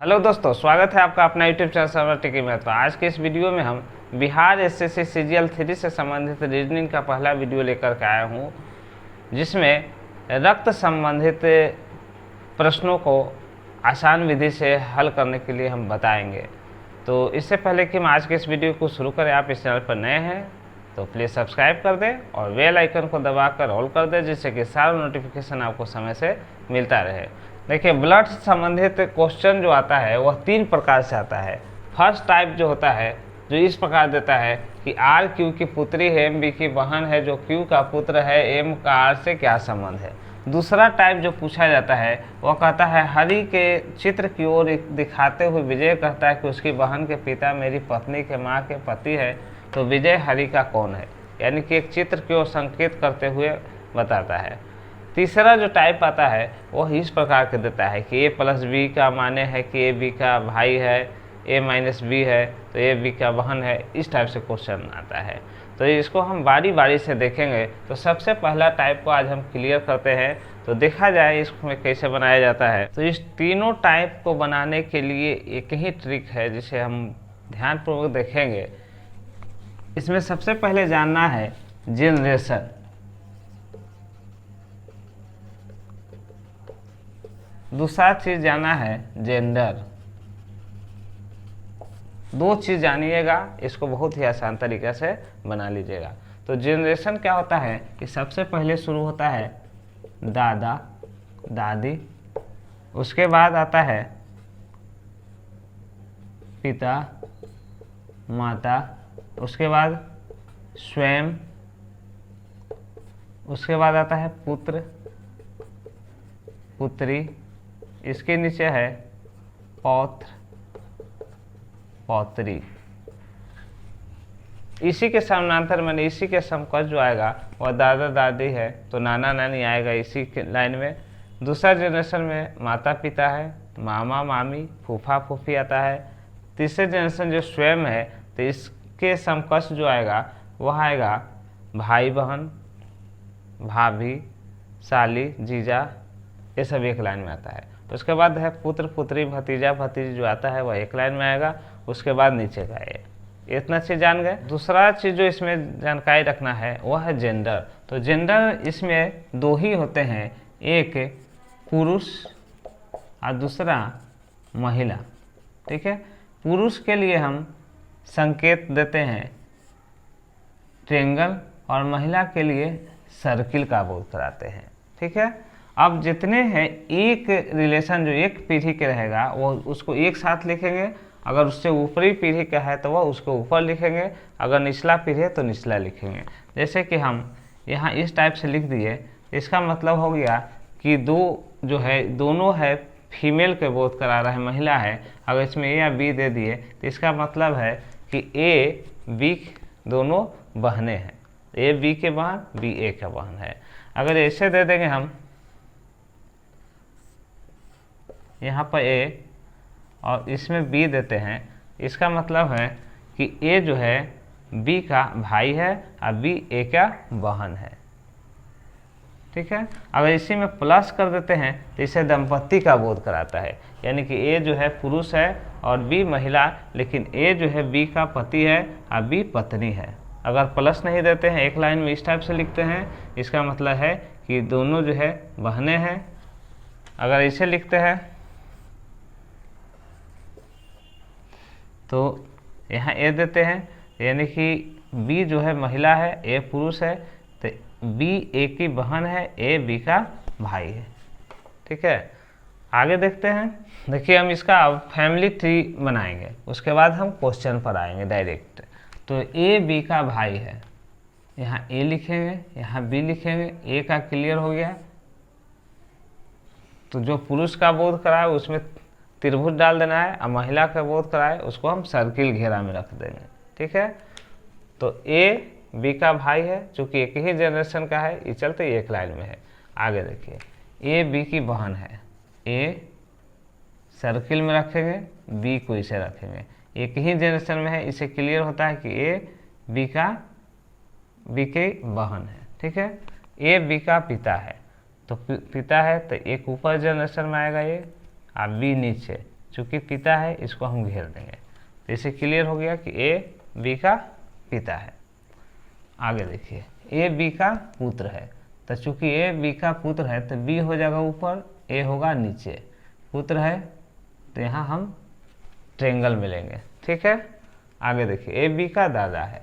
Hello दोस्तों, स्वागत है आपका अपना यूट्यूब चैनल सर्वर टिकी में। तो आज के इस वीडियो में हम बिहार एसएससी सीजीएल 3 से संबंधित रीजनिंग का पहला वीडियो लेकर के आया हूँ, जिसमें रक्त संबंधित प्रश्नों को आसान विधि से हल करने के लिए हम बताएंगे। तो इससे पहले कि हम आज के इस वीडियो को शुरू करें, आप इस चैनल पर नए हैं तो प्लीज़ सब्सक्राइब कर दें और बेल आइकन को दबाकर ऑल कर दें, जिससे कि सारा नोटिफिकेशन आपको समय से मिलता रहे। देखिए, ब्लड से संबंधित क्वेश्चन जो आता है वह 3 प्रकार से आता है। फर्स्ट टाइप जो होता है, जो इस प्रकार देता है कि आर क्यू की पुत्री है, एम बी की बहन है, जो क्यू का पुत्र है, एम का आर से क्या संबंध है। दूसरा टाइप जो पूछा जाता है वह कहता है, हरि के चित्र की ओर दिखाते हुए विजय कहता है कि उसकी बहन के पिता मेरी पत्नी के माँ के पति है, तो विजय हरि का कौन है। यानी कि एक चित्र की ओर संकेत करते हुए बताता है। तीसरा जो टाइप आता है वह इस प्रकार के देता है कि ए प्लस बी का माने है कि ए बी का भाई है, ए माइनस बी है तो ए बी का बहन है। इस टाइप से क्वेश्चन आता है। तो इसको हम बारी बारी से देखेंगे। तो सबसे पहला टाइप को आज हम क्लियर करते हैं। तो देखा जाए इसमें कैसे बनाया जाता है। तो इस तीनों टाइप को बनाने के लिए एक ही ट्रिक है, जिसे हम ध्यानपूर्वक देखेंगे। इसमें सबसे पहले जानना है जनरेशन, दूसरा चीज जाना है जेंडर। 2 चीज जानिएगा, इसको बहुत ही आसान तरीके से बना लीजिएगा। तो जनरेशन क्या होता है कि सबसे पहले शुरू होता है दादा दादी, उसके बाद आता है पिता माता, उसके बाद स्वयं, उसके बाद आता है पुत्र पुत्री, इसके नीचे है पौत्र पौत्री। इसी के समानांतर मैंने इसी के समकक्ष जो आएगा वह दादा दादी है, तो नाना नानी आएगा इसी के लाइन में। दूसरा जनरेशन में माता पिता है, मामा मामी फूफा फूफी आता है। तीसरे जनरेशन जो स्वयं है, तो इसके समकक्ष जो आएगा वह आएगा भाई बहन भाभी साली जीजा, ये सब एक लाइन में आता है। उसके बाद है पुत्र पुत्री भतीजा भतीजी, जो आता है वह एक लाइन में आएगा। उसके बाद नीचे का इतना चीज जान गए। दूसरा चीज जो इसमें जानकारी रखना है वह है जेंडर। तो जेंडर इसमें 2 ही होते हैं, एक पुरुष और दूसरा महिला। ठीक है, पुरुष के लिए हम संकेत देते हैं ट्रायंगल और महिला के लिए सर्किल का बोध कराते हैं। ठीक है, अब जितने हैं एक रिलेशन जो एक पीढ़ी के रहेगा वो उसको एक साथ लिखेंगे। अगर उससे ऊपरी पीढ़ी का है तो वह उसको ऊपर लिखेंगे, अगर निचला पीढ़ी है तो निचला लिखेंगे। जैसे कि हम यहाँ इस टाइप से लिख दिए, इसका मतलब हो गया कि जो है दोनों है फीमेल के बोध करा रहा है, महिला है। अगर इसमें ए या बी दे दिए तो इसका मतलब है कि ए बी दोनों बहनें हैं, ए बी के बहन बी ए का बहन है। अगर ऐसे दे देंगे हम यहाँ पर ए और इसमें बी देते हैं, इसका मतलब है कि ए जो है बी का भाई है और बी ए का बहन है। ठीक है, अगर इसी में प्लस कर देते हैं तो इसे दंपत्ति का बोध कराता है। यानी कि ए जो है पुरुष है और बी महिला, लेकिन ए जो है बी का पति है और बी पत्नी है। अगर प्लस नहीं देते हैं, एक लाइन में इस टाइप से लिखते हैं, इसका मतलब है कि दोनों जो है बहनें हैं। अगर इसे लिखते हैं तो यहाँ ए देते हैं, यानी कि बी जो है महिला है, ए पुरुष है, तो बी ए की बहन है, ए बी का भाई है। ठीक है, आगे देखते हैं। देखिए, हम इसका अब फैमिली ट्री बनाएंगे, उसके बाद हम क्वेश्चन पर आएंगे डायरेक्ट। तो ए बी का भाई है, यहाँ ए लिखेंगे, यहाँ बी लिखेंगे। ए का क्लियर हो गया। तो जो पुरुष का बोध कराए उसमें त्रिभुज डाल देना है, और महिला का बोध कराए उसको हम सर्किल घेरा में रख देंगे। ठीक है, तो ए बी का भाई है, चूंकि एक ही जनरेशन का है, ये चलते एक लाइन में है। आगे देखिए, ए बी की बहन है, ए सर्किल में रखेंगे, बी को इसे रखेंगे, एक ही जनरेशन में है, इसे क्लियर होता है कि ए बी की बहन है। ठीक है, ए बी का पिता है, तो पिता है तो एक ऊपर जनरेशन में आएगा ये, और बी नीचे, चूँकि पिता है इसको हम घेर देंगे। तो इसे क्लियर हो गया कि ए बी का पिता है। आगे देखिए, ए बी का पुत्र है, तो चूँकि ए बी का पुत्र है तो बी हो जाएगा ऊपर, ए होगा नीचे। पुत्र है तो यहाँ हम ट्रेंगल मिलेंगे, ठीक है। आगे देखिए, ए बी का दादा है,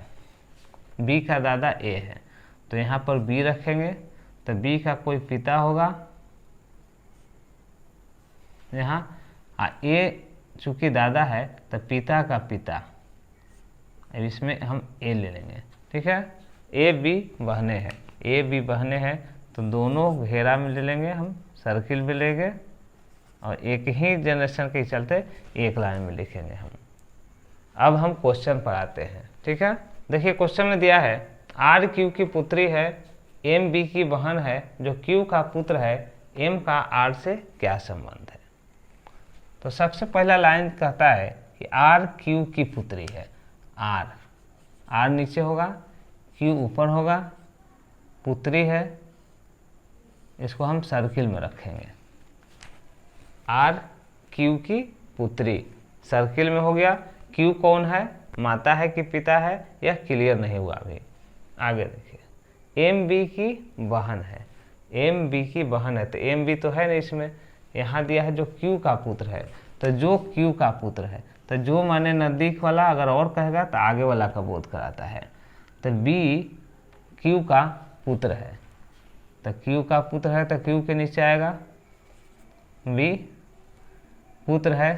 बी का दादा ए है, तो यहाँ पर बी रखेंगे तो बी का कोई पिता होगा यहाँ, ए चूँकि दादा है तो पिता का पिता, अब इसमें हम ए ले लेंगे, ठीक है। ए बी बहने हैं, ए बी बहने हैं तो दोनों घेरा में ले लेंगे हम, सर्किल में लेंगे और एक ही जनरेशन के चलते एक लाइन में लिखेंगे हम। अब हम क्वेश्चन पढ़ाते हैं, ठीक है। देखिए क्वेश्चन में दिया है आर क्यू की पुत्री है, एम बी की बहन है, जो क्यू का पुत्र है, एम का आर से क्या संबंध है। तो सबसे पहला लाइन कहता है कि आर क्यू की पुत्री है, आर नीचे होगा, क्यू ऊपर होगा, पुत्री है, इसको हम सर्किल में रखेंगे। आर क्यू की पुत्री सर्किल में हो गया। क्यू कौन है, माता है कि पिता है, यह क्लियर नहीं हुआ अभी। आगे देखिए, एम बी की बहन है, एम बी की बहन है, तो एम बी तो है नहीं इसमें, यहाँ दिया है जो क्यू का पुत्र है, तो जो क्यू का पुत्र है, तो जो माने नज़दीक वाला अगर और कहेगा तो आगे वाला का बोध कराता है। तो बी क्यू का पुत्र है, तो क्यू का पुत्र है तो क्यू के नीचे आएगा, बी पुत्र है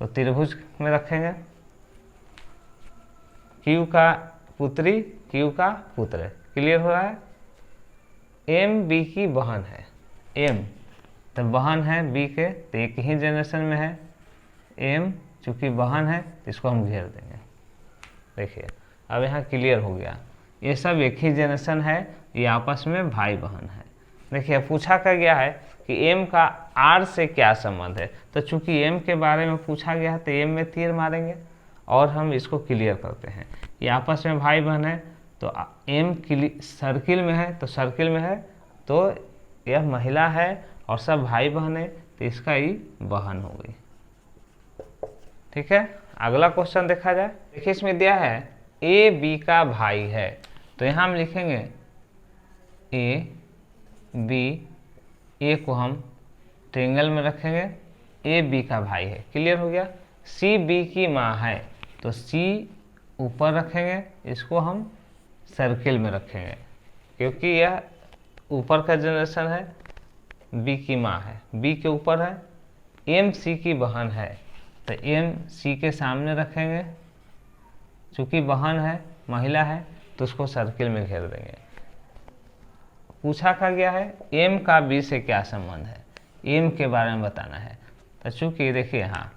तो त्रिभुज में रखेंगे, क्यू का पुत्री, क्यू का पुत्र है, क्लियर हो रहा है। एम बी की बहन है, एम तो बहन है बी के, तो एक ही जनरेशन में है, एम चूँकि बहन है तो इसको हम घेर देंगे। देखिए अब यहाँ क्लियर हो गया, ये सब एक ही जनरेशन है, ये आपस में भाई बहन है। देखिए पूछा क्या गया है कि एम का आर से क्या संबंध है, तो चूंकि एम के बारे में पूछा गया है तो एम में तीर मारेंगे और हम इसको क्लियर करते हैं। ये आपस में भाई बहन है, तो एम सर्किल में है, तो सर्किल में है तो यह महिला है और सब भाई बहन है, तो इसका ही बहन हो गई, ठीक है। अगला क्वेश्चन देखा जाए। देखिए इसमें दिया है ए बी का भाई है, तो यहाँ हम लिखेंगे ए बी, ए को हम ट्रेंगल में रखेंगे, ए बी का भाई है, क्लियर हो गया। सी बी की माँ है, तो सी ऊपर रखेंगे, इसको हम सर्किल में रखेंगे क्योंकि यह ऊपर का जनरेशन है, बी की माँ है, बी के ऊपर है। एम सी की बहन है, तो एम सी के सामने रखेंगे, चूँकि बहन है, महिला है, तो उसको सर्किल में घेर देंगे। पूछा क्या गया है एम का बी से क्या संबंध है, एम के बारे में बताना है। तो चूँकि देखिए यहाँ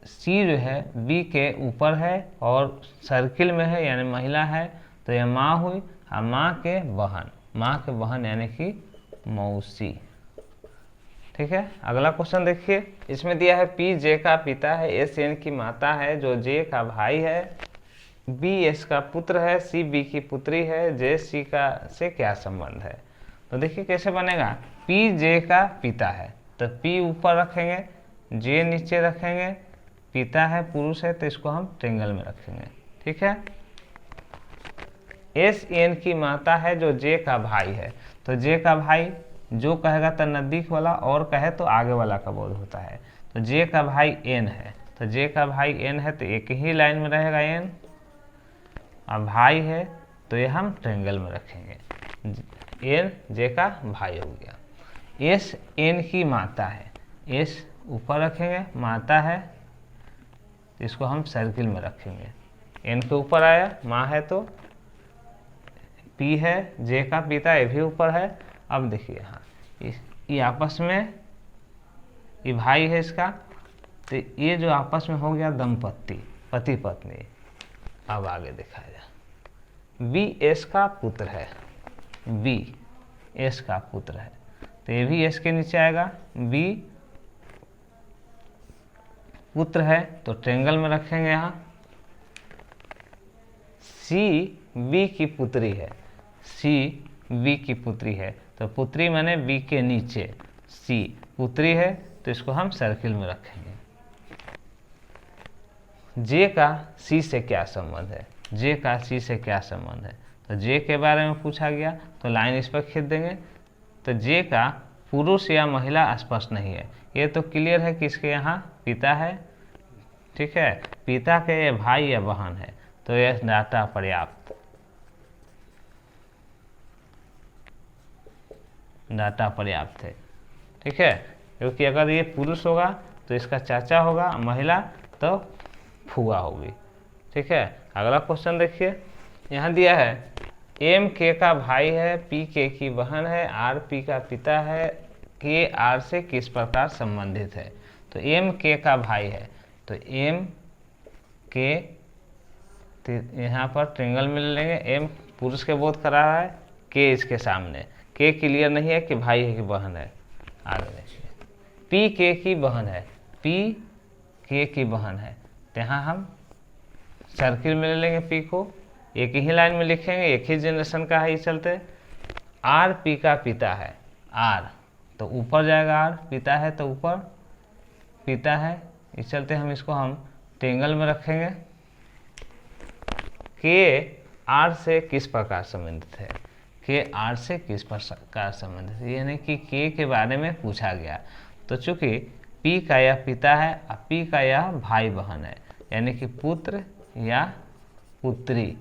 सी जो है बी के ऊपर है और सर्किल में है यानी महिला है, तो यह माँ हुई, और माँ के बहन यानी कि मौसी, ठीक है। अगला क्वेश्चन देखिए, इसमें दिया है पी जे का पिता है, एस एन की माता है, जो जे का भाई है, बी एस का पुत्र है, सी बी की पुत्री है, जे सी का से क्या संबंध है। तो देखिए कैसे बनेगा, पी जे का पिता है तो पी ऊपर रखेंगे, जे नीचे रखेंगे, पिता है पुरुष है तो इसको हम ट्रेंगल में रखेंगे, ठीक है। एस एन की माता है जो जे का भाई है, तो जे का भाई जो कहेगा तो नज़दीक वाला और कहे तो आगे वाला का बोध होता है। तो जे का भाई एन है, तो जे का भाई एन है तो एक ही लाइन में रहेगा एन, और भाई है तो ये हम ट्रेंगल में रखेंगे, एन जे का भाई हो गया। एस एन की माता है, एस ऊपर रखेंगे, माता है इसको हम सर्किल में रखेंगे, एन के ऊपर आया, माँ है तो पी है, जे का पिता ये भी ऊपर है। अब देखिए यहाँ ये आपस में ये भाई है इसका, तो ये जो आपस में हो गया दंपत्ति, पति पत्नी। अब आगे देखा जाए, बी एस का पुत्र है, बी एस का पुत्र है तो ये भी एस के नीचे आएगा, बी पुत्र है तो ट्रेंगल में रखेंगे यहाँ। सी बी की पुत्री है, सी बी की पुत्री है तो पुत्री माने बी के नीचे, सी पुत्री है तो इसको हम सर्किल में रखेंगे। जे का सी से क्या संबंध है, जे का सी से क्या संबंध है, तो जे के बारे में पूछा गया तो लाइन इस पर खींच देंगे। तो जे का पुरुष या महिला स्पष्ट नहीं है, ये तो क्लियर है कि इसके यहाँ पिता है, ठीक है, पिता के ये भाई या बहन है, तो यह डाटा पर्याप्त, डाटा पर्याप्त है, ठीक है, क्योंकि अगर ये पुरुष होगा तो इसका चाचा होगा, महिला तो फुआ होगी, ठीक है। अगला क्वेश्चन देखिए, यहाँ दिया है एम के का भाई है, पी के की बहन है, आर पी का पिता है, के आर से किस प्रकार संबंधित है। तो एम के का भाई है, तो एम के, यहाँ पर ट्रिंगल में ले लेंगे, एम पुरुष के बोध करा रहा है, के इसके सामने, के क्लियर नहीं है कि भाई है कि बहन है। आगे देखिए, पी के की बहन है, पी के की बहन है, तो यहाँ हम सर्किल में ले लेंगे, पी को एक ही लाइन में लिखेंगे, एक ही जनरेशन का है, इस चलते आर पी का पिता है, आर तो ऊपर जाएगा, आर पिता है तो ऊपर पिता है, इस चलते हम इसको हम ट्रायंगल में रखेंगे। के आर से किस प्रकार संबंधित है, के आर से किस प्रकार संबंधित है, यानी कि के बारे में पूछा गया। तो चूंकि पी का यह पिता है और पी का यह भाई बहन है, यानी कि पुत्र या पुत्री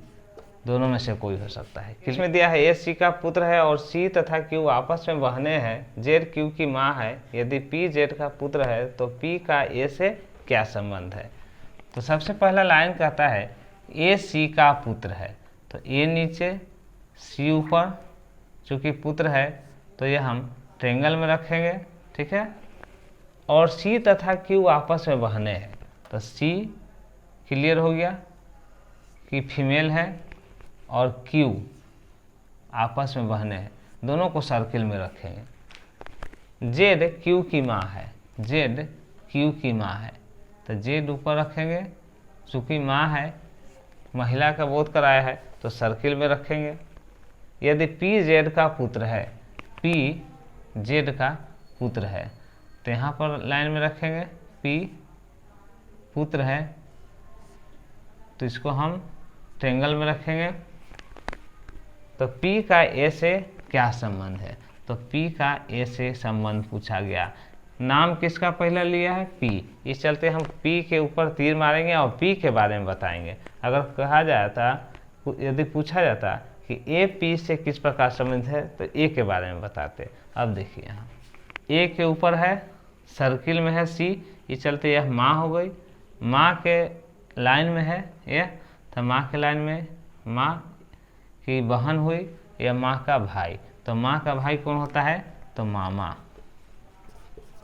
दोनों में से कोई हो सकता है। किसमें दिया है, ए सी का पुत्र है और सी तथा क्यू आपस में बहनें हैं, जेड क्यू की माँ है, यदि पी जेड का पुत्र है तो पी का ए से क्या संबंध है। तो सबसे पहला लाइन कहता है ए सी का पुत्र है, तो ए नीचे सी ऊपर, चूँकि पुत्र है तो ये हम ट्रायंगल में रखेंगे, ठीक है। और सी तथा क्यू आपस में बहने हैं, तो सी क्लियर हो गया कि फीमेल है और क्यू आपस में बहने हैं, दोनों को सर्किल में रखेंगे। जेड क्यू की माँ है, जेड क्यू की माँ है, तो जेड ऊपर रखेंगे, चूँकि माँ है, महिला का बोध कराया है तो सर्किल में रखेंगे। यदि पी जेड का पुत्र है, पी जेड का पुत्र है, तो यहाँ पर लाइन में रखेंगे, पी पुत्र है तो इसको हम ट्रायंगल में रखेंगे। तो P का A से क्या संबंध है, तो P का A से संबंध पूछा गया। नाम किसका पहला लिया है, P, इस चलते हम P के ऊपर तीर मारेंगे और P के बारे में बताएंगे। अगर कहा जाता, यदि पूछा जाता कि A P से किस प्रकार संबंधित है तो A के बारे में बताते। अब देखिए यहाँ A के ऊपर है, सर्किल में है C, इस चलते यह माँ हो गई, माँ के लाइन में है यह, तो माँ के लाइन में माँ की बहन हुई, या माँ का भाई, तो माँ का भाई कौन होता है, तो मामा,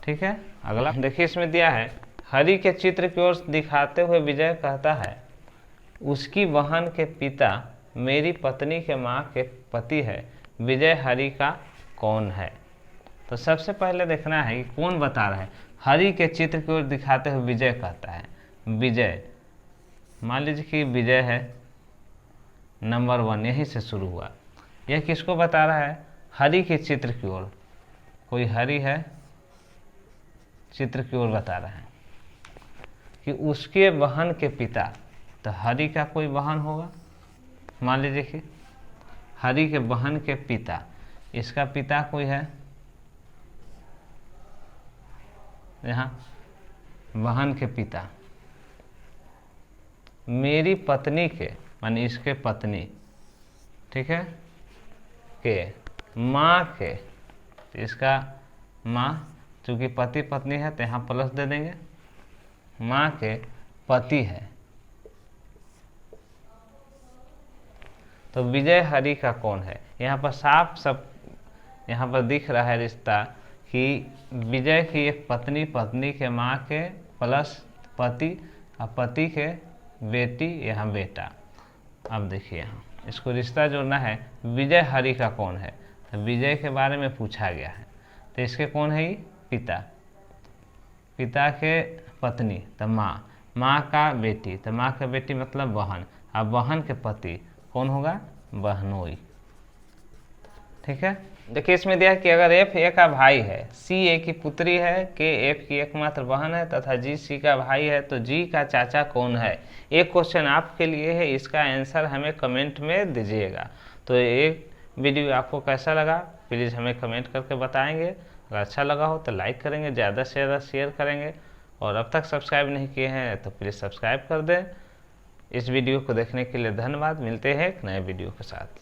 ठीक है। अगला देखिए, इसमें दिया है हरि के चित्र की ओर दिखाते हुए विजय कहता है उसकी बहन के पिता मेरी पत्नी के माँ के पति है, विजय हरि का कौन है। तो सबसे पहले देखना है कि कौन बता रहा है। हरि के चित्र की ओर दिखाते हुए विजय कहता है, विजय, मान लीजिए कि विजय है नंबर 1, यहीं से शुरू हुआ, यह किसको बता रहा है, हरि के चित्र की ओर, कोई हरि है चित्र की ओर बता रहा है कि उसके बहन के पिता, तो हरि का कोई बहन होगा, मान लीजिए कि हरि के बहन के पिता, इसका पिता कोई है, यहाँ बहन के पिता, मेरी पत्नी के माने इसके पत्नी, ठीक है, के माँ के, तो इसका माँ, चूँकि पति पत्नी है तो यहाँ प्लस दे देंगे, माँ के पति है, तो विजय हरि का कौन है। यहाँ पर साफ सब यहाँ पर दिख रहा है रिश्ता कि विजय की एक पत्नी, पत्नी के माँ के प्लस पति, और पति के बेटी, यहाँ बेटा। अब देखिए यहाँ इसको रिश्ता जोड़ना है, विजय हरि का कौन है, तो विजय के बारे में पूछा गया है, तो इसके कौन है, ये पिता, पिता के पत्नी, तो माँ, माँ का बेटी, तो माँ का बेटी मतलब बहन, अब बहन के पति कौन होगा, बहनोई, ठीक है। देखिए इसमें दिया है कि अगर एफ ए का भाई है, सी ए की पुत्री है, के एफ की एकमात्र बहन है तथा जी सी का भाई है, तो जी का चाचा कौन है। एक क्वेश्चन आपके लिए है, इसका आंसर हमें कमेंट में दीजिएगा। तो एक वीडियो आपको कैसा लगा प्लीज़ हमें कमेंट करके बताएंगे। अगर अच्छा लगा हो तो लाइक करेंगे, ज़्यादा से ज़्यादा शेयर करेंगे, और अब तक सब्सक्राइब नहीं किए हैं तो प्लीज़ सब्सक्राइब कर दें। इस वीडियो को देखने के लिए धन्यवाद। मिलते हैं एक नए वीडियो के साथ।